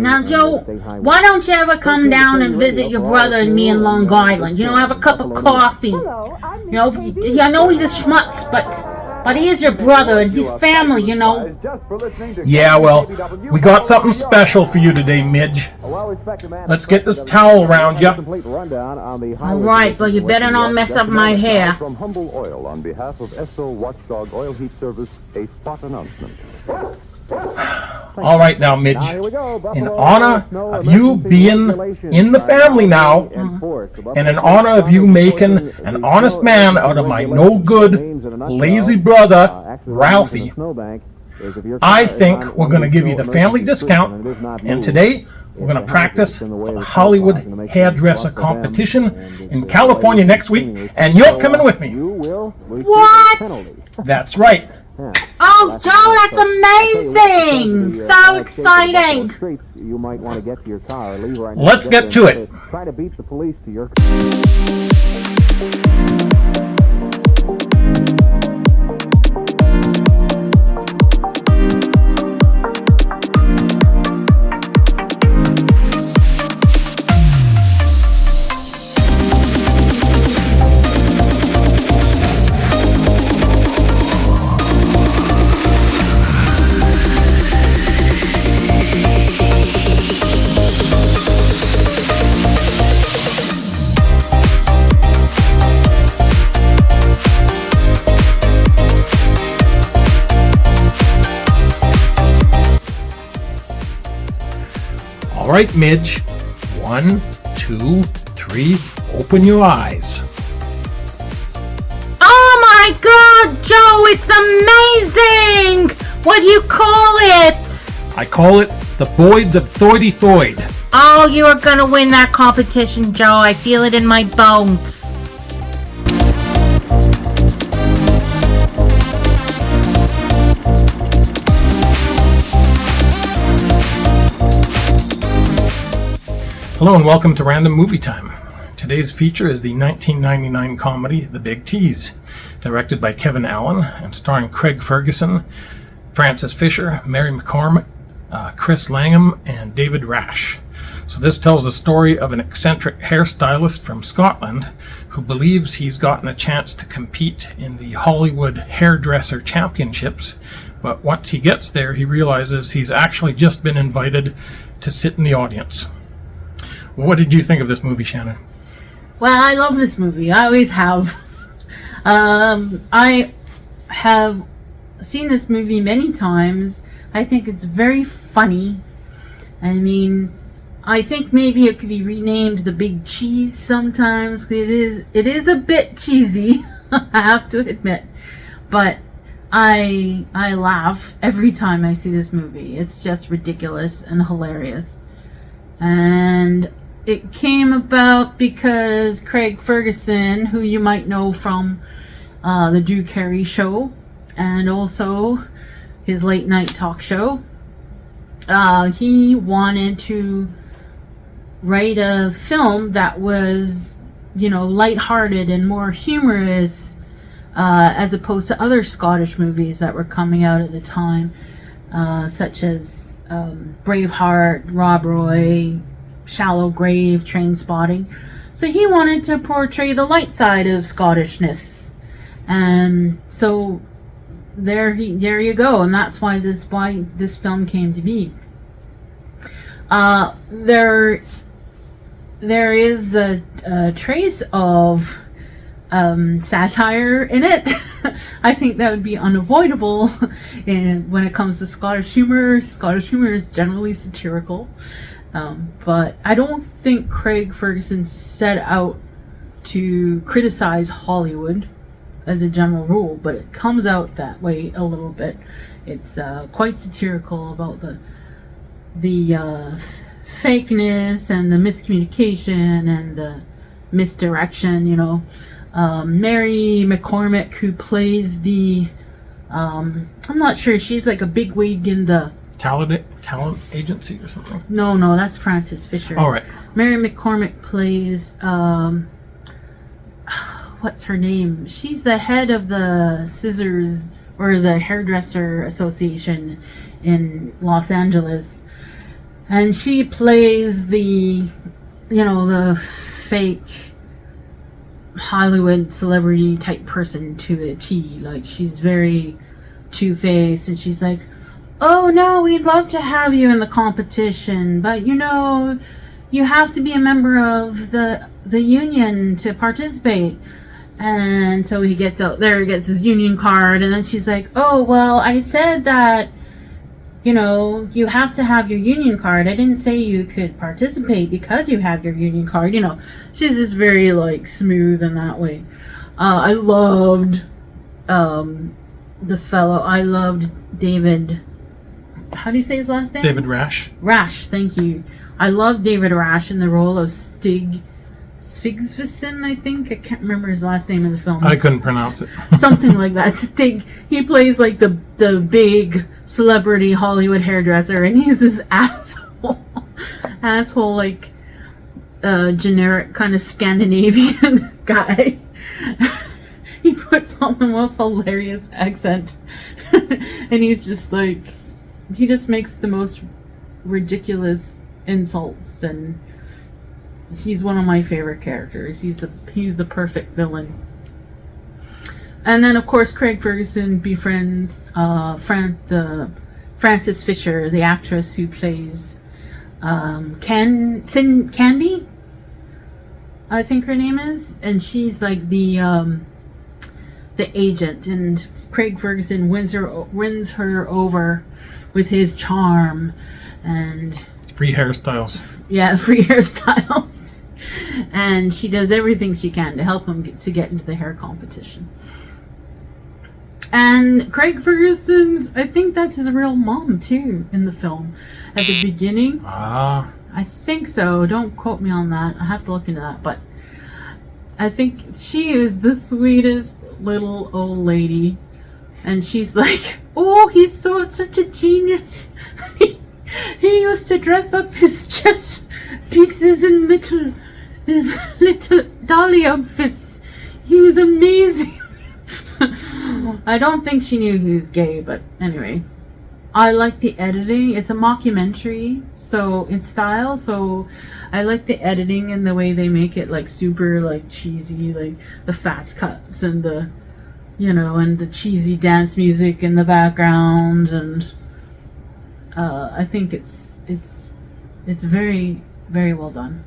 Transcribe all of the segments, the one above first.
Now, Joe, why don't you ever come down and visit your brother and me in Long Island? You know, have a cup of coffee. You know, I know he's a schmutz, but he is your brother and he's family, you know. Yeah, well, we got something special for you today, Midge. Let's get this towel around you. All right, but you better not mess up my hair. From Humble Oil on behalf of Esso Watchdog Oil Heat Service, a spot announcement. All right now, Midge, in honor of you being in the family now, and in honor of you making an honest man out of my no-good, lazy brother, Ralphie, I think we're going to give you the family discount, and today we're going to practice for the Hollywood hairdresser competition in California next week, and you're coming with me. What? That's right. Oh, Joe, that's amazing! So exciting! You might want to get to your car. Leave right now. Let's get to it. Try to beat the police to your. All right, Midge. 1, 2, 3. Open your eyes. Oh my God, Joe, it's amazing! What do you call it? I call it the Boyds of Thoidy Thoid. Oh, you are gonna win that competition, Joe. I feel it in my bones. Hello and welcome to Random Movie Time. Today's feature is the 1999 comedy The Big Tease, directed by Kevin Allen and starring Craig Ferguson, Frances Fisher, Mary McCormack, Chris Langham, and David Rasche. So this tells the story of an eccentric hairstylist from Scotland who believes he's gotten a chance to compete in the Hollywood Hairdresser Championships, but once he gets there he realizes he's actually just been invited to sit in the audience. What did you think of this movie, Shannon? Well, I love this movie. I always have. I have seen this movie many times. I think it's very funny. I mean, I think maybe it could be renamed The Big Cheese sometimes. It is a bit cheesy, I have to admit. But I laugh every time I see this movie. It's just ridiculous and hilarious. And it came about because Craig Ferguson, who you might know from the Drew Carey Show and also his late night talk show, he wanted to write a film that was, you know, lighthearted and more humorous as opposed to other Scottish movies that were coming out at the time, such as Braveheart, Rob Roy, Shallow Grave, Train Spotting. So he wanted to portray the light side of Scottishness, and so there you go, and that's why this film came to be. There is a trace of satire in it. I think that would be unavoidable when it comes to Scottish humor. Scottish humor is generally satirical. But I don't think Craig Ferguson set out to criticize Hollywood as a general rule, but it comes out that way a little bit. It's quite satirical about the fakeness and the miscommunication and the misdirection, you know. Mary McCormack, who plays the I'm not sure, she's like a bigwig in the talent agency or something. No, that's Frances Fisher. All right. Mary McCormack plays what's her name? She's the head of the scissors or the hairdresser association in Los Angeles. And she plays the fake Hollywood celebrity type person to a T. Like, she's very two-faced, and she's like, oh no, we'd love to have you in the competition, but you have to be a member of the union to participate. And so he gets out there, gets his union card, and then she's like, oh, well, I said that, you have to have your union card. I didn't say you could participate because you have your union card. She's just very, like, smooth in that way. I loved the fellow. I loved David. How do you say his last name? David Rasche. Rasche, thank you. I love David Rasche in the role of Svigsvison, I think. I can't remember his last name in the film. I couldn't pronounce it. Something like that. Stig. He plays like the big celebrity Hollywood hairdresser, and he's this asshole like generic kind of Scandinavian guy. He puts on the most hilarious accent, and he's just like, he just makes the most ridiculous insults, and he's one of my favorite characters. He's the perfect villain. And then, of course, Craig Ferguson befriends Frances Fisher, the actress who plays Candy, I think her name is, and she's like the agent, and Craig Ferguson wins her over with his charm and free hairstyles. Yeah, free hairstyles. And she does everything she can to help him to get into the hair competition. And Craig Ferguson's, I think that's his real mom too in the film at the beginning. Ah. I think so. Don't quote me on that. I have to look into that. But I think she is the sweetest little old lady. And she's like, oh, he's such a genius. He used to dress up his chess pieces in little dolly outfits. He was amazing. I don't think she knew he was gay, but anyway. I like the editing. It's a mockumentary, so in style, so I like the editing and the way they make it like super like cheesy, like the fast cuts and the and the cheesy dance music in the background, and I think it's very, very well done.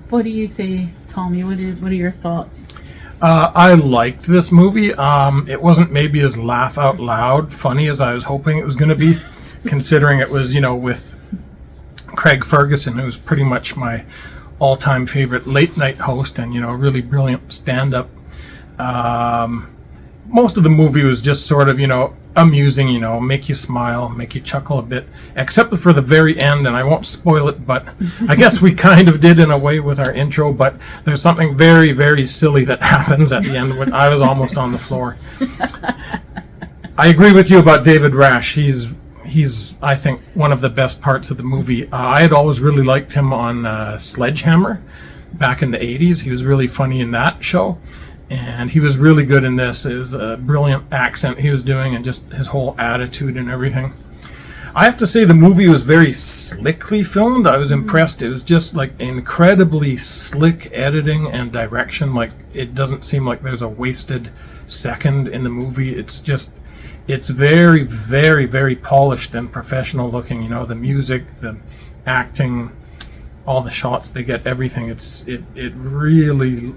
What do you say, Tommy? What are your thoughts? I liked this movie. It wasn't maybe as laugh out loud funny as I was hoping it was going to be, considering it was, with Craig Ferguson, who's pretty much my all-time favorite late night host and, really brilliant stand-up. Most of the movie was just sort of, amusing, make you smile, make you chuckle a bit, except for the very end, and I won't spoil it, but I guess we kind of did in a way with our intro, but there's something very, very silly that happens at the end when I was almost on the floor. I agree with you about David Rasche. He's I think, one of the best parts of the movie. I had always really liked him on Sledgehammer back in the 80s. He was really funny in that show. And he was really good in this. It was a brilliant accent he was doing and just his whole attitude and everything. I have to say the movie was very slickly filmed. I was impressed. It was just like incredibly slick editing and direction. Like, it doesn't seem like there's a wasted second in the movie. It's very, very, very polished and professional looking. The music, the acting, all the shots they get, everything. It really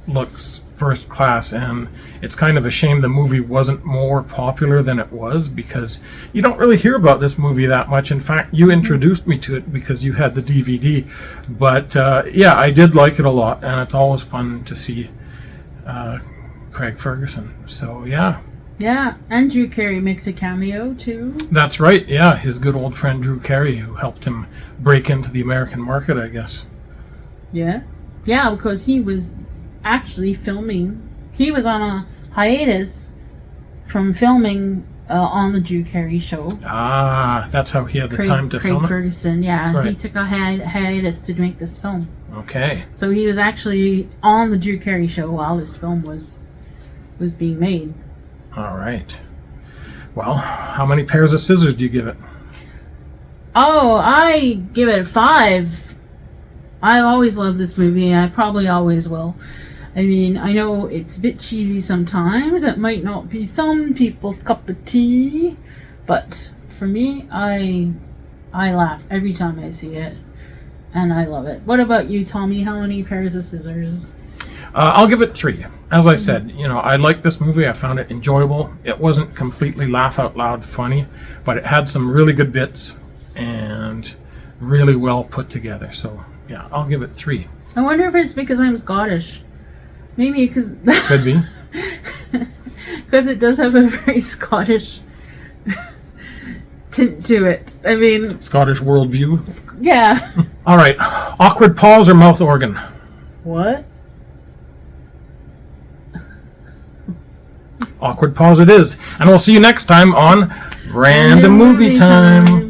looks first class, and it's kind of a shame the movie wasn't more popular than it was, because you don't really hear about this movie that much. In fact, you introduced me to it because you had the DVD, but yeah, I did like it a lot, and it's always fun to see Craig Ferguson. So yeah, and Drew Carey makes a cameo too. That's right, yeah, his good old friend Drew Carey, who helped him break into the American market, I guess. Yeah, because he was actually filming. He was on a hiatus from filming on the Drew Carey show. Ah, that's how he had the time to film it? Craig Ferguson, yeah. Right. He took a hiatus to make this film. Okay. So he was actually on the Drew Carey show while this film was being made. All right. Well, how many pairs of scissors do you give it? Oh, I give it a 5. I always love this movie. I probably always will. I mean, I know it's a bit cheesy sometimes. It might not be some people's cup of tea. But for me, I laugh every time I see it. And I love it. What about you, Tommy? How many pairs of scissors? I'll give it 3. As I said, I liked this movie. I found it enjoyable. It wasn't completely laugh out loud funny, but it had some really good bits and really well put together. So, yeah, I'll give it 3. I wonder if it's because I'm Scottish. Maybe because... Could be. Because it does have a very Scottish tint to it. I mean... Scottish worldview. Yeah. All right. Awkward pause or mouth organ? What? Awkward pause it is. And we'll see you next time on Random Movie Time.